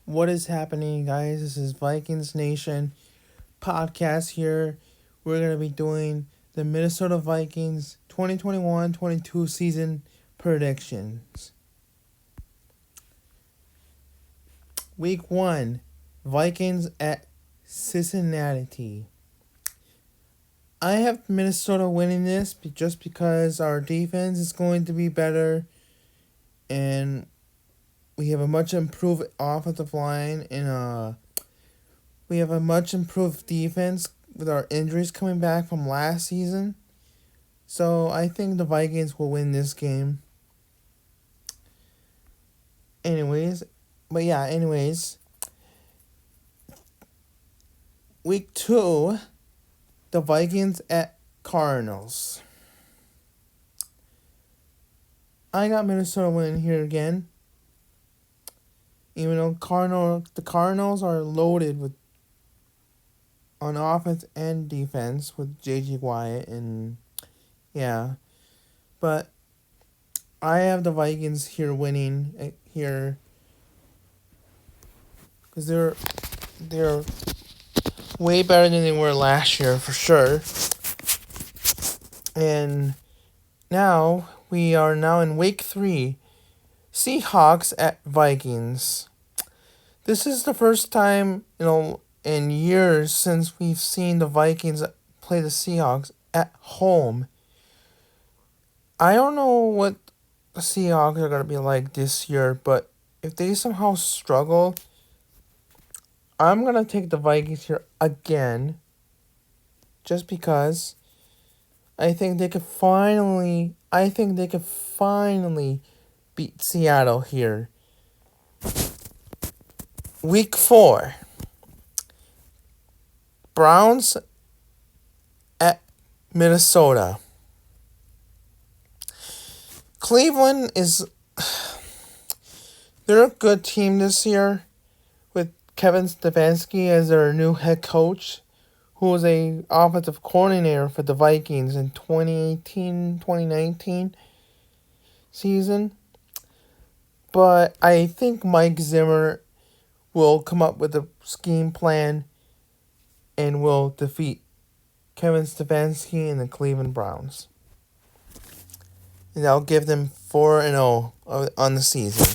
What is happening, guys? This is Vikings Nation podcast here. We're going to be doing the Minnesota Vikings 2021-22 season predictions. Week 1, Vikings at Cincinnati. I have Minnesota winning this just because our defense is going to be better and we have a much improved offensive line and we have a much improved defense with our injuries coming back from last season. So I think the Vikings will win this game. Anyways, week 2, the Vikings at Cardinals. I got Minnesota winning here again. Even though the Cardinals are loaded with on offense and defense with J.J. Wyatt and but I have the Vikings here winning here because they're way better than they were last year for sure. And now we are in week 3, Seahawks at Vikings. This is the first time in years since we've seen the Vikings play the Seahawks at home. I don't know what the Seahawks are going to be like this year, but if they somehow struggle, I'm going to take the Vikings here again just because I think they could finally beat Seattle here. Week 4, Browns at Minnesota. Cleveland they're a good team this year with Kevin Stefanski as their new head coach, who was a offensive coordinator for the Vikings in 2018-2019 season. But I think Mike Zimmer will come up with a scheme plan and will defeat Kevin Stefanski and the Cleveland Browns. And that'll give them 4-0 on the season.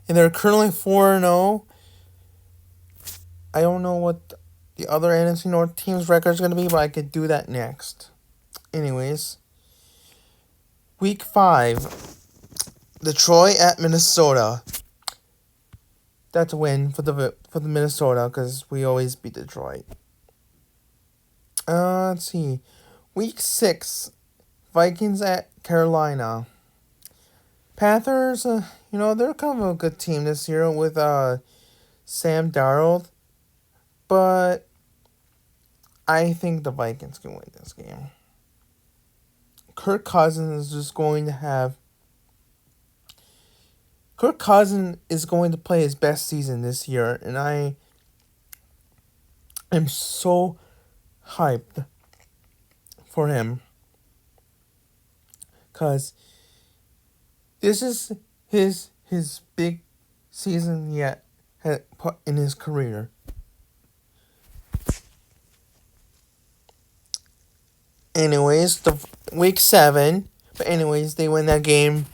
And they're currently 4-0. I don't know what the other NFC North team's record is going to be, but I could do that next. Anyways, week 5, Detroit at Minnesota. That's a win for the Minnesota because we always beat Detroit. Let's see. Week 6, Vikings at Carolina. Panthers, they're kind of a good team this year with Sam Darnold. But I think the Vikings can win this game. Kirk Cousins is going to play his best season this year, and I am so hyped for him because this is his big season yet in his career. Anyways, the week 7, but anyways, they win that game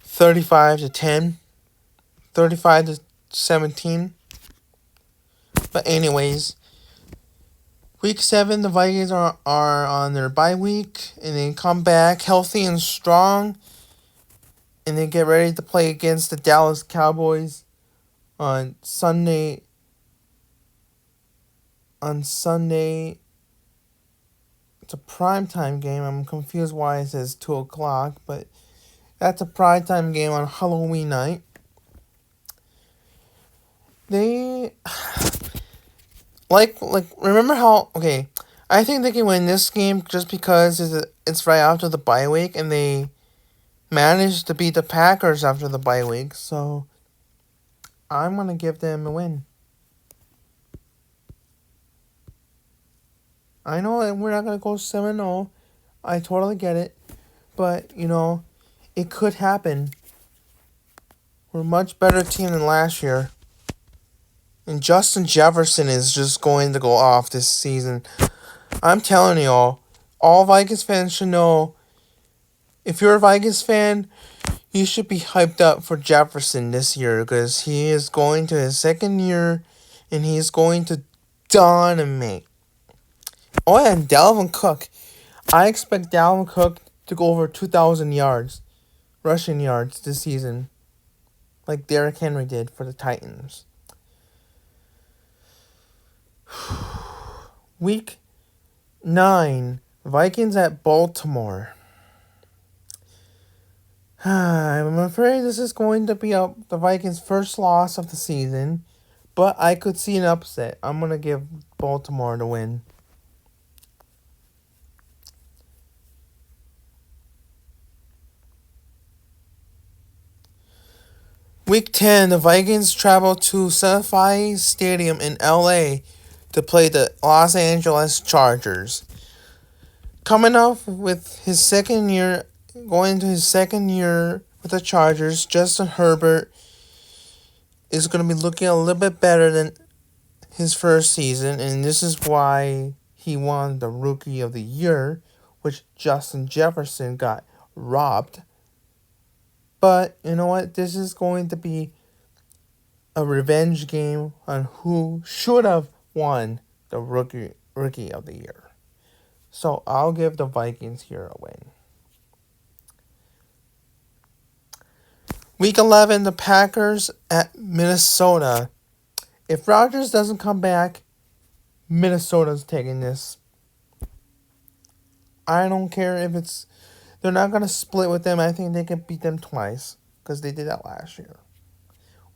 35-10, 35-17. But anyways, week 7, the Vikings are on their bye week, and they come back healthy and strong, and they get ready to play against the Dallas Cowboys on Sunday. It's a primetime game. I'm confused why it says 2 o'clock, but that's a primetime game on Halloween night. They remember how I think they can win this game just because it's right after the bye week and they managed to beat the Packers after the bye week, so I'm going to give them a win. I know that we're not going to go 7-0. I totally get it. But, it could happen. We're a much better team than last year. And Justin Jefferson is just going to go off this season. I'm telling y'all, all Vikings fans should know, if you're a Vikings fan, you should be hyped up for Jefferson this year because he is going to his second year and he's going to dominate. Oh, yeah, and Dalvin Cook. I expect Dalvin Cook to go over 2,000 yards, rushing yards this season, like Derrick Henry did for the Titans. Week 9, Vikings at Baltimore. I'm afraid this is going to be the Vikings' first loss of the season, but I could see an upset. I'm going to give Baltimore the win. Week 10, the Vikings travel to SoFi Stadium in LA to play the Los Angeles Chargers. Coming off with his second year, going into his second year with the Chargers, Justin Herbert is going to be looking a little bit better than his first season, and this is why he won the Rookie of the Year, which Justin Jefferson got robbed. But you know what? This is going to be a revenge game on who should have won the Rookie of the Year. So I'll give the Vikings here a win. Week 11, the Packers at Minnesota. If Rodgers doesn't come back, Minnesota's taking this. I don't care if it's... They're not going to split with them. I think they can beat them twice because they did that last year.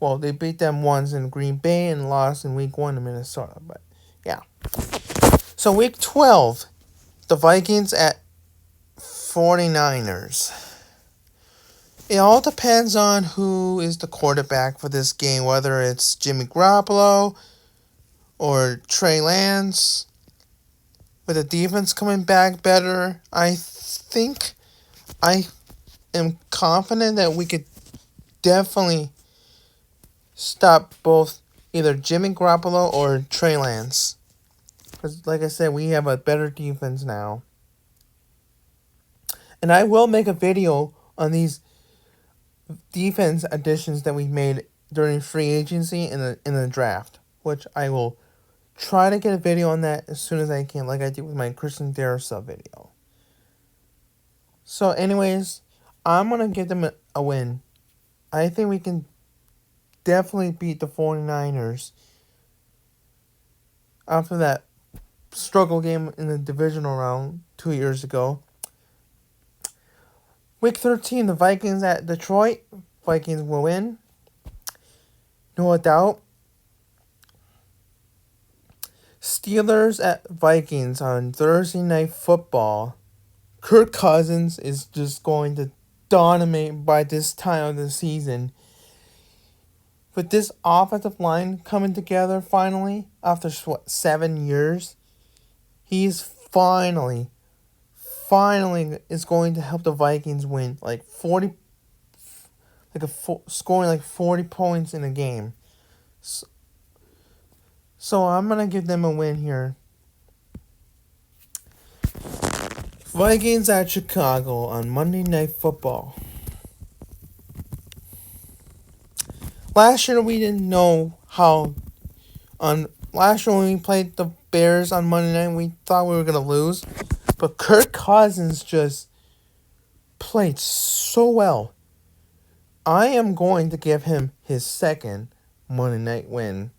Well, they beat them once in Green Bay and lost in Week 1 in Minnesota. But, yeah. So, Week 12, the Vikings at 49ers. It all depends on who is the quarterback for this game, whether it's Jimmy Garoppolo or Trey Lance. With the defense coming back better, I am confident that we could definitely stop both either Jimmy Garoppolo or Trey Lance. Because, like I said, we have a better defense now. And I will make a video on these defense additions that we made during free agency in the draft, which I will try to get a video on that as soon as I can, like I did with my Christian Darrisaw video. So anyways, I'm going to give them a win. I think we can definitely beat the 49ers after that struggle game in the divisional round 2 years ago. Week 13, the Vikings at Detroit. Vikings will win. No doubt. Steelers at Vikings on Thursday Night Football. Kirk Cousins is just going to dominate by this time of the season. With this offensive line coming together finally, after 7 years, he's finally is going to help the Vikings win scoring like 40 points in a game. So I'm going to give them a win here. Vikings at Chicago on Monday Night Football. Last year we didn't know how... Last year when we played the Bears on Monday night, we thought we were going to lose. But Kirk Cousins just played so well. I am going to give him his second Monday night win.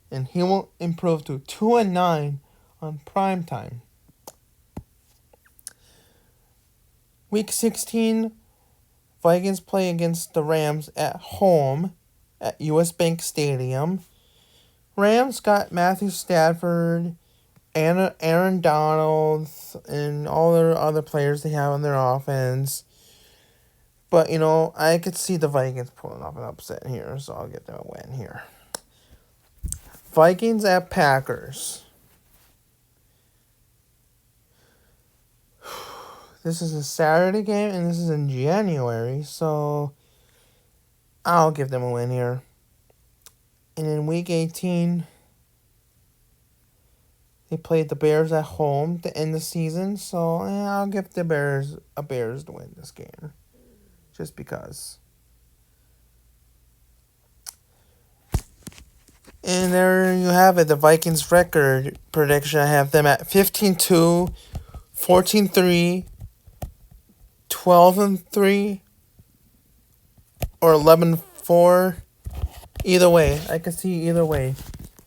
And he will improve to 2-9 on primetime. Week 16, Vikings play against the Rams at home at US Bank Stadium. Rams got Matthew Stafford, Aaron Donald, and all their other players they have on their offense. But, I could see the Vikings pulling off an upset here, so I'll give them a win here. Vikings at Packers. This is a Saturday game, and this is in January, so I'll give them a win here. And in week 18, they played the Bears at home to end the season, so I'll give the Bears to win this game. Just because. And there you have it, the Vikings record prediction. I have them at 15-2, 14-3, 12-3, or 11-4. Either way, I could see either way.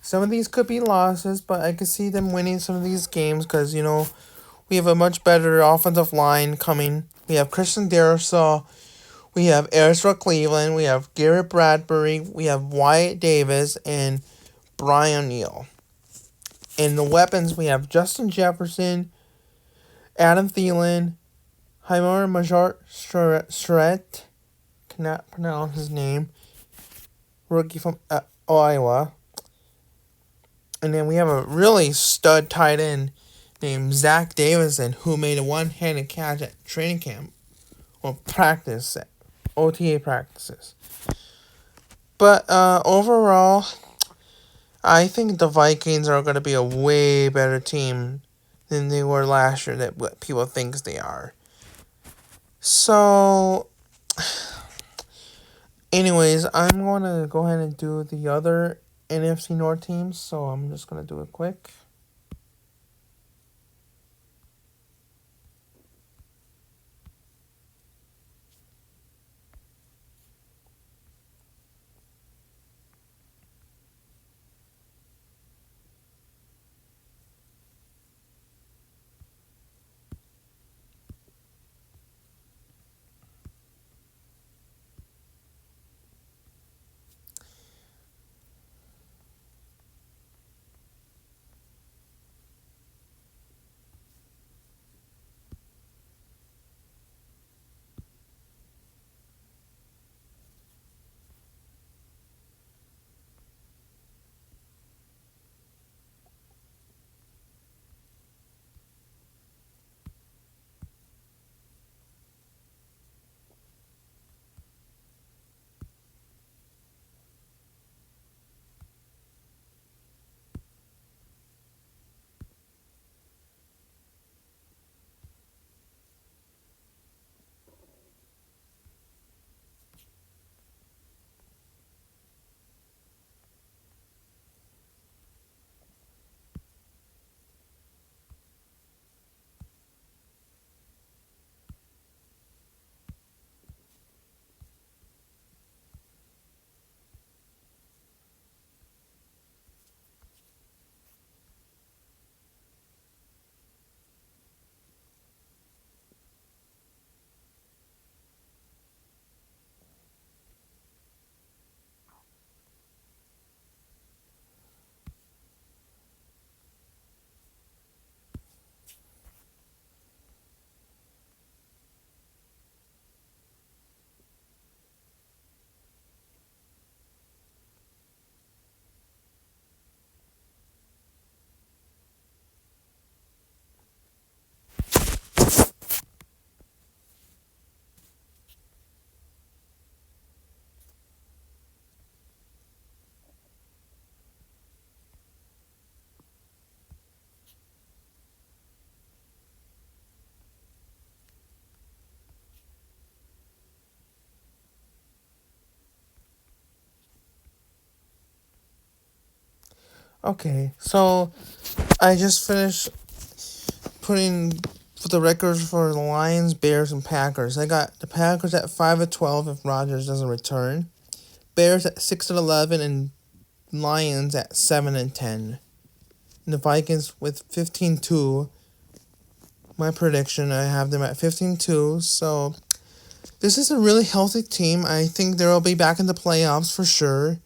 Some of these could be losses, but I could see them winning some of these games because, we have a much better offensive line coming. We have Christian Darrisaw. We have Ezra Cleveland. We have Garrett Bradbury. We have Wyatt Davis and Brian O'Neill. In the weapons, we have Justin Jefferson, Adam Thielen, Haimar Majar-Stret, cannot pronounce his name, rookie from Iowa. And then we have a really stud tight end named Zach Davison, who made a one-handed catch at training camp or practice at OTA practices. But overall, I think the Vikings are going to be a way better team than they were last year, that what people think they are. So, anyways, I'm going to go ahead and do the other NFC North teams, so I'm just going to do it quick. Okay, so I just finished putting for the records for the Lions, Bears, and Packers. I got the Packers at 5-12 if Rodgers doesn't return, Bears at 6-11, and Lions at 7-10. And the Vikings with 15-2. My prediction, I have them at 15-2. So this is a really healthy team. I think they'll be back in the playoffs for sure.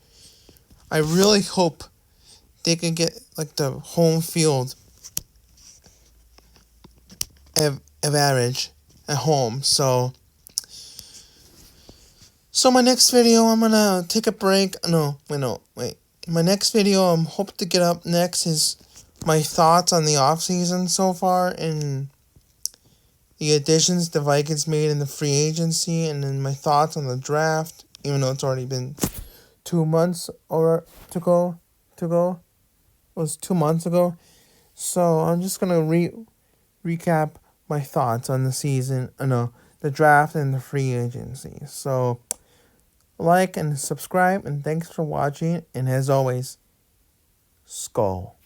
I really hope they can get like the home field advantage at home. So my next video, I'm gonna take a break. Wait. My next video I'm hoping to get up next is my thoughts on the offseason so far and the additions the Vikings made in the free agency, and then my thoughts on the draft even though it's already been 2 months or to go. It was 2 months ago. So I'm just gonna recap my thoughts on the season. No, the draft and the free agency. So like and subscribe, and thanks for watching. And as always, Skull.